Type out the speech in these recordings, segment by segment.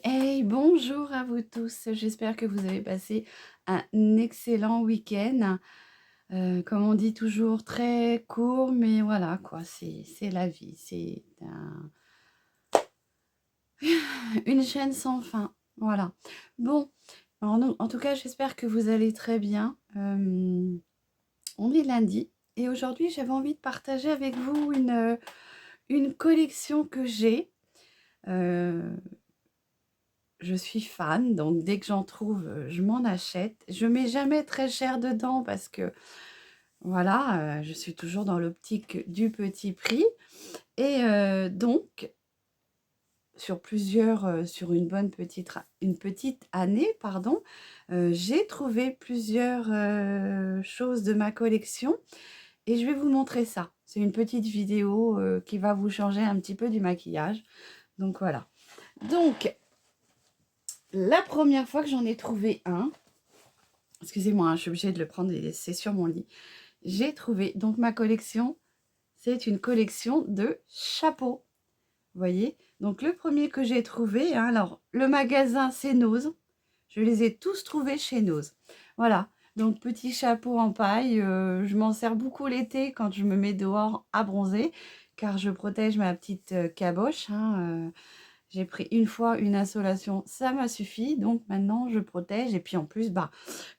Hey, bonjour à vous tous. J'espère que vous avez passé un excellent week-end. Comme on dit toujours, très court, mais voilà quoi, c'est la vie. Une chaîne sans fin. Voilà. Bon, alors, en tout cas, j'espère que vous allez très bien. On est lundi et aujourd'hui, j'avais envie de partager avec vous une collection que j'ai. Euh, Je suis fan, donc dès que j'en trouve, je m'en achète. Je mets jamais très cher dedans parce que voilà, je suis toujours dans l'optique du petit prix et donc sur une petite année, pardon, j'ai trouvé plusieurs, choses de ma collection et je vais vous montrer ça. C'est une petite vidéo, qui va vous changer un petit peu du maquillage, donc voilà. Donc la première fois que j'en ai trouvé un, excusez-moi, hein, je suis obligée de le prendre, c'est sur mon lit. J'ai trouvé, donc ma collection, c'est une collection de chapeaux. Vous voyez? Donc le premier que j'ai trouvé, hein, alors le magasin c'est Nose. Je les ai tous trouvés chez Nose. Voilà. Donc petit chapeau en paille, je m'en sers beaucoup l'été quand je me mets dehors à bronzer, car je protège ma petite caboche, hein. J'ai pris une fois une insolation, ça m'a suffi. Donc maintenant, je protège. Et puis en plus, bah,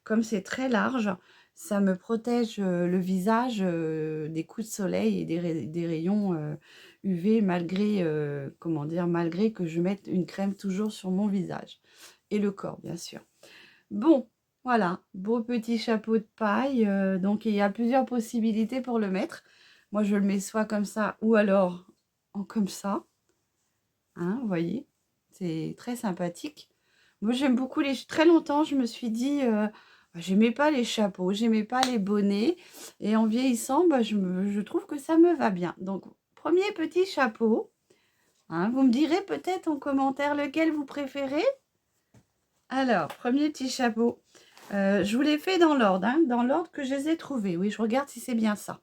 comme c'est très large, ça me protège le visage des coups de soleil et des rayons UV malgré, comment dire, malgré que je mette une crème toujours sur mon visage. Et le corps, bien sûr. Bon, voilà, beau petit chapeau de paille. Donc il y a plusieurs possibilités pour le mettre. Moi, je le mets soit comme ça ou alors en comme ça. Hein, vous voyez, c'est très sympathique. Moi, j'aime beaucoup les... Très longtemps, je me suis dit, j'aimais pas les chapeaux, j'aimais pas les bonnets. Et en vieillissant, bah, je trouve que ça me va bien. Donc, premier petit chapeau. Hein, vous me direz peut-être en commentaire lequel vous préférez. Alors, premier petit chapeau. Je vous l'ai fait dans l'ordre, hein, dans l'ordre que je les ai trouvés. Oui, je regarde si c'est bien ça.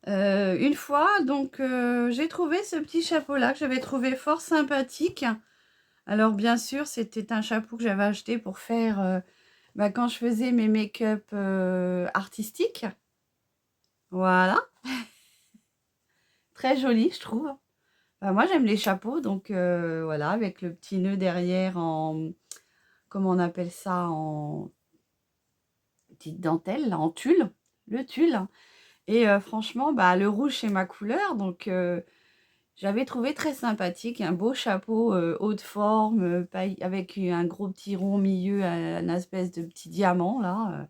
Une fois, donc, j'ai trouvé ce petit chapeau-là que j'avais trouvé fort sympathique. Alors bien sûr, c'était un chapeau que j'avais acheté pour faire, bah, quand je faisais mes make-up, artistiques. Voilà, très joli, je trouve. Bah, moi, j'aime les chapeaux, donc voilà, avec le petit nœud derrière en comment on appelle ça? En petite dentelle, là, en tulle, le tulle et franchement, bah, le rouge, c'est ma couleur, donc j'avais trouvé très sympathique, un beau chapeau haut de forme, avec un gros petit rond au milieu, un espèce de petit diamant là.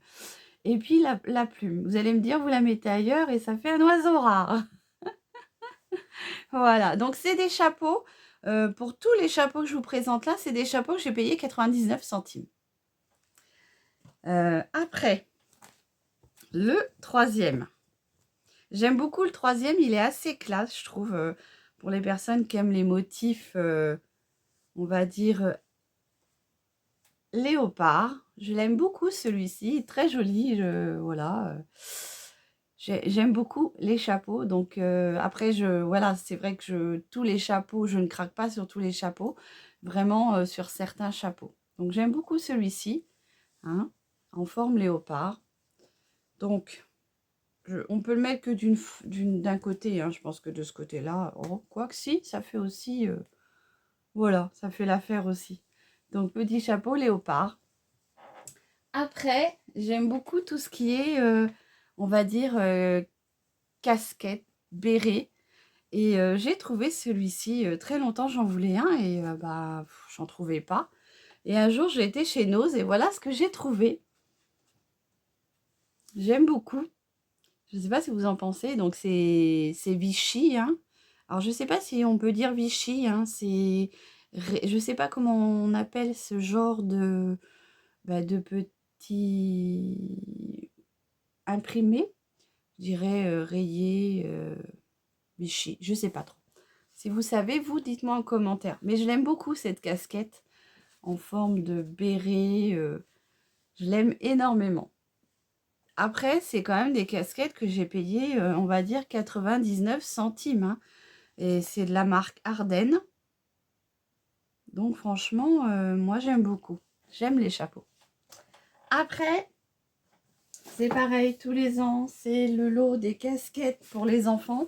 Et puis la plume. Vous allez me dire, vous la mettez ailleurs et ça fait un oiseau rare. Voilà, donc c'est des chapeaux. Pour tous les chapeaux que je vous présente là, c'est des chapeaux que j'ai payé 99 centimes. Après, le troisième. J'aime beaucoup le troisième, il est assez classe, je trouve, pour les personnes qui aiment les motifs, on va dire, léopard. Je l'aime beaucoup celui-ci, très joli, voilà. J'aime beaucoup les chapeaux, donc après, voilà, c'est vrai que tous les chapeaux, je ne craque pas sur tous les chapeaux, vraiment sur certains chapeaux. Donc j'aime beaucoup celui-ci, hein, en forme léopard. Donc, on peut le mettre que d'un côté, hein, je pense que de ce côté-là, oh, quoique si, ça fait aussi, voilà, ça fait l'affaire aussi. Donc petit chapeau léopard. Après, j'aime beaucoup tout ce qui est, on va dire, casquette, béret. Et j'ai trouvé celui-ci, très longtemps, j'en voulais un et bah, j'en trouvais pas. Et un jour, j'ai été chez Nose et voilà ce que j'ai trouvé. J'aime beaucoup. Je ne sais pas si vous en pensez. Donc, c'est Vichy, hein. Alors, je ne sais pas si on peut dire Vichy, hein. Je ne sais pas comment on appelle ce genre de petits imprimés. Je dirais rayé, Vichy. Je ne sais pas trop. Si vous savez, vous, dites-moi en commentaire. Mais je l'aime beaucoup, cette casquette en forme de béret. Je l'aime énormément. Après, c'est quand même des casquettes que j'ai payées, on va dire 99 centimes. Hein. Et c'est de la marque Ardennes. Donc franchement, moi j'aime beaucoup. J'aime les chapeaux. Après, c'est pareil, tous les ans, c'est le lot des casquettes pour les enfants.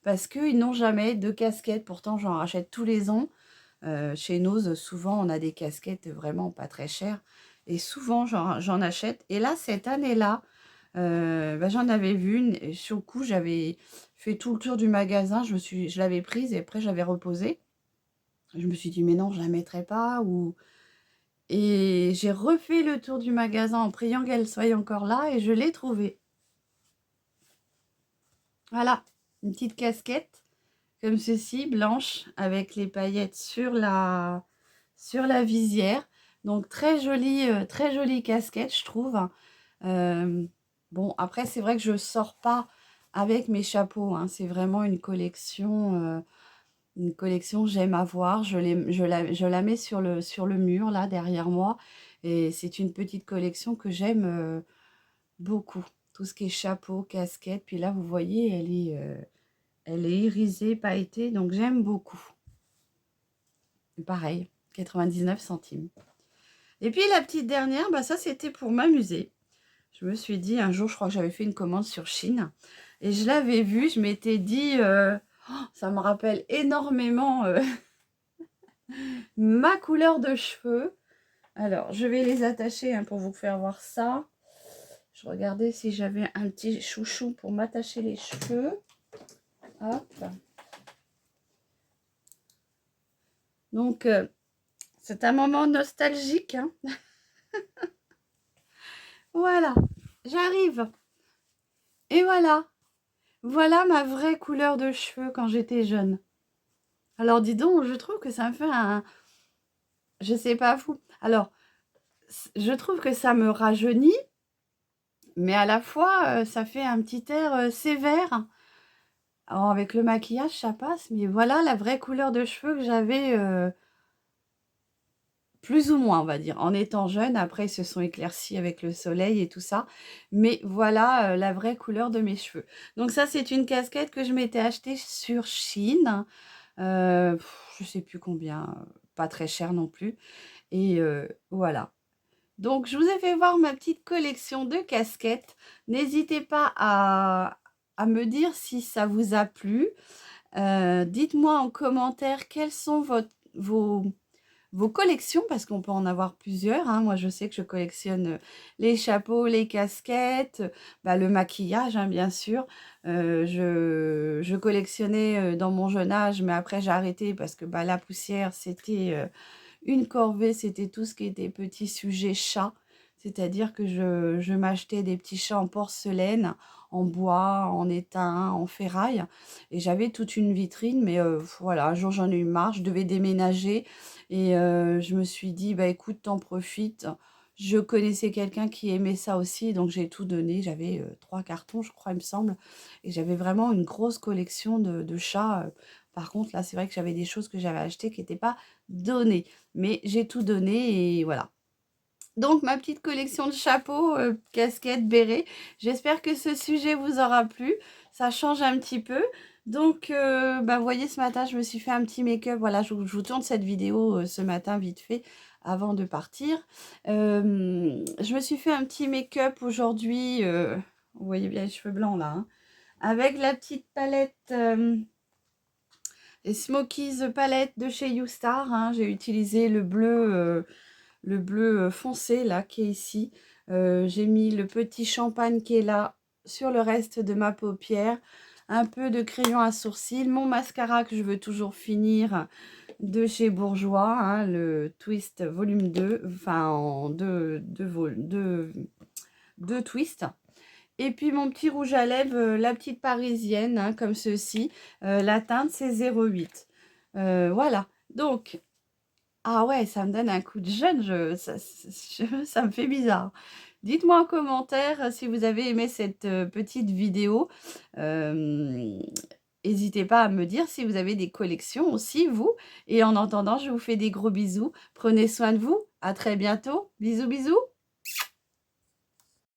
Parce qu'ils n'ont jamais de casquettes. Pourtant, j'en rachète tous les ans. Chez Nose, souvent, on a des casquettes vraiment pas très chères. Et souvent, j'en achète. Et là, cette année-là, j'en avais vu une. Et sur le coup, j'avais fait tout le tour du magasin. Je l'avais prise et après, j'avais reposé. Je me suis dit, mais non, je la mettrai pas. Et j'ai refait le tour du magasin en priant qu'elle soit encore là. Et je l'ai trouvée. Voilà, une petite casquette comme ceci, blanche, avec les paillettes sur la visière. Donc très jolie casquette, je trouve. Bon, après, c'est vrai que je ne sors pas avec mes chapeaux, hein. C'est vraiment une collection j'aime avoir. Je la mets sur le mur, là, derrière moi. Et c'est une petite collection que j'aime beaucoup. Tout ce qui est chapeau, casquette. Puis là, vous voyez, elle est irisée, pailletée, donc j'aime beaucoup. Pareil, 99 centimes. Et puis la petite dernière, ça c'était pour m'amuser. Je me suis dit, un jour, je crois que j'avais fait une commande sur Chine. Et je l'avais vue, je m'étais dit, ça me rappelle énormément ma couleur de cheveux. Alors, je vais les attacher hein, pour vous faire voir ça. Je regardais si j'avais un petit chouchou pour m'attacher les cheveux. Hop. Donc, c'est un moment nostalgique. Hein. Voilà, j'arrive. Et voilà. Voilà ma vraie couleur de cheveux quand j'étais jeune. Alors, dis donc, je trouve que ça me fait un... Je sais pas vous. Alors, je trouve que ça me rajeunit, mais à la fois, ça fait un petit air sévère. Alors, avec le maquillage, ça passe, mais voilà la vraie couleur de cheveux que j'avais... plus ou moins, on va dire, en étant jeune. Après, ils se sont éclaircis avec le soleil et tout ça. Mais voilà la vraie couleur de mes cheveux. Donc ça, c'est une casquette que je m'étais achetée sur Chine. Je sais plus combien, pas très cher non plus. Et voilà. Donc, je vous ai fait voir ma petite collection de casquettes. N'hésitez pas à me dire si ça vous a plu. Dites-moi en commentaire quelles sont vos collections, parce qu'on peut en avoir plusieurs. Hein. Moi, je sais que je collectionne les chapeaux, les casquettes, le maquillage, hein, bien sûr. Je collectionnais dans mon jeune âge, mais après, j'ai arrêté parce que la poussière, c'était une corvée. C'était tout ce qui était petit sujet chat. C'est-à-dire que je m'achetais des petits chats en porcelaine, en bois, en étain, en ferraille. Et j'avais toute une vitrine, mais voilà, un jour j'en ai eu marre, je devais déménager. Et je me suis dit, écoute, t'en profites. Je connaissais quelqu'un qui aimait ça aussi, donc j'ai tout donné. J'avais 3 cartons, je crois, il me semble. Et j'avais vraiment une grosse collection de chats. Par contre, là, c'est vrai que j'avais des choses que j'avais achetées qui n'étaient pas données. Mais j'ai tout donné et voilà. Donc, ma petite collection de chapeaux, casquettes, bérets. J'espère que ce sujet vous aura plu. Ça change un petit peu. Donc, vous voyez, ce matin, je me suis fait un petit make-up. Voilà, je vous tourne cette vidéo ce matin, vite fait, avant de partir. Je me suis fait un petit make-up aujourd'hui. Vous voyez bien les cheveux blancs, là. Hein, avec la petite palette... Smokies palette de chez YouStar. Hein, j'ai utilisé le bleu foncé là qui est ici. J'ai mis le petit champagne qui est là sur le reste de ma paupière. Un peu de crayon à sourcils. Mon mascara que je veux toujours finir de chez Bourjois. Hein, le Twist volume 2. Enfin en deux twists. Et puis mon petit rouge à lèvres, la petite parisienne, hein, comme ceci. La teinte, c'est 08. Voilà. Donc, ah ouais, ça me donne un coup de jeune. Ça me fait bizarre. Dites-moi en commentaire si vous avez aimé cette petite vidéo. N'hésitez pas à me dire si vous avez des collections aussi, vous. Et en attendant, je vous fais des gros bisous. Prenez soin de vous. À très bientôt. Bisous, bisous.